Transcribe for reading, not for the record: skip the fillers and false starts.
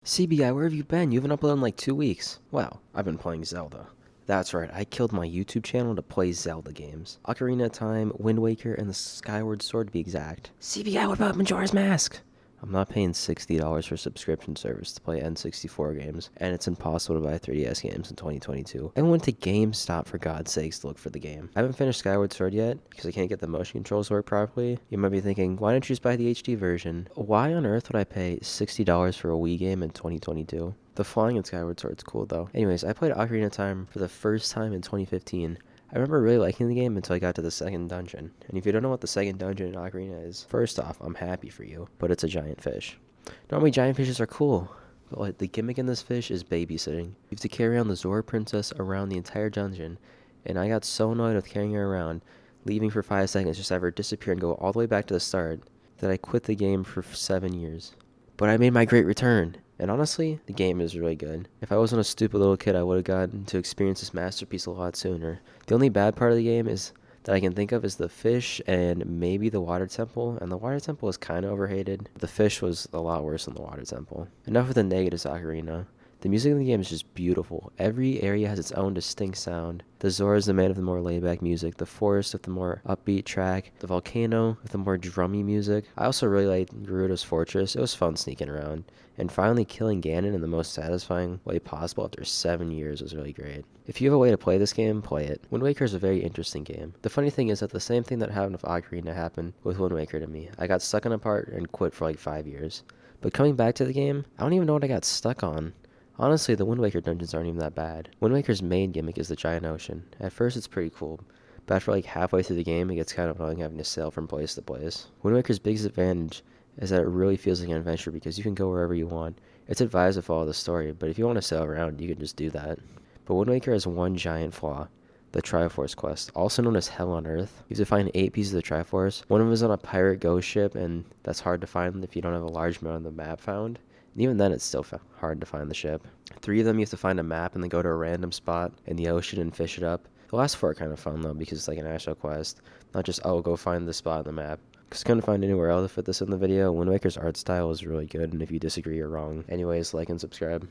CBguy, where have you been? You haven't uploaded in like 2 weeks. Well, I've been playing Zelda. That's right, I killed my YouTube channel to play Zelda games. Ocarina of Time, Wind Waker, and the Skyward Sword to be exact. CBguy, what about Majora's Mask? I'm not paying $60 for a subscription service to play N64 games, and it's impossible to buy 3DS games in 2022. I went to GameStop for God's sakes to look for the game. I haven't finished Skyward Sword yet, because I can't get the motion controls to work properly. You might be thinking, why don't you just buy the HD version? Why on earth would I pay $60 for a Wii game in 2022? The flying in Skyward Sword's cool though. Anyways, I played Ocarina of Time for the first time in 2015. I remember really liking the game until I got to the second dungeon. And if you don't know what the second dungeon in Ocarina is, first off, I'm happy for you, but it's a giant fish. Normally giant fishes are cool, but like, the gimmick in this fish is babysitting. You have to carry around the Zora princess around the entire dungeon, and I got so annoyed with carrying her around, leaving for 5 seconds just to have her disappear and go all the way back to the start, that I quit the game for 7 years. But I made my great return. And honestly, the game is really good. If I wasn't a stupid little kid, I would have gotten to experience this masterpiece a lot sooner. The only bad part of the game is that I can think of is the fish and maybe the water temple, and the water temple is kind of overhated. The fish was a lot worse than the water temple. Enough with the negatives, Ocarina. The music in the game is just beautiful. Every area has its own distinct sound. The Zora is the man of the more laid-back music, the forest with the more upbeat track, the volcano with the more drummy music. I also really liked Gerudo's Fortress. It was fun sneaking around. And finally killing Ganon in the most satisfying way possible after 7 years was really great. If you have a way to play this game, play it. Wind Waker is a very interesting game. The funny thing is that the same thing that happened with Ocarina happened with Wind Waker to me. I got stuck on a part and quit for like 5 years. But coming back to the game, I don't even know what I got stuck on. Honestly, the Wind Waker dungeons aren't even that bad. Wind Waker's main gimmick is the giant ocean. At first it's pretty cool, but after like halfway through the game it gets kind of annoying having to sail from place to place. Wind Waker's biggest advantage is that it really feels like an adventure because you can go wherever you want. It's advised to follow the story, but if you want to sail around, you can just do that. But Wind Waker has one giant flaw. The Triforce quest, also known as Hell on Earth. You have to find 8 pieces of the Triforce. One of them is on a pirate ghost ship, and that's hard to find if you don't have a large amount of the map found. And even then, it's still hard to find the ship. 3 of them, you have to find a map and then go to a random spot in the ocean and fish it up. The last 4 are kind of fun, though, because it's like an actual quest. Not just, oh, go find this spot on the map. Because I couldn't find anywhere else to fit this in the video. Wind Waker's art style is really good, and if you disagree, you're wrong. Anyways, like and subscribe.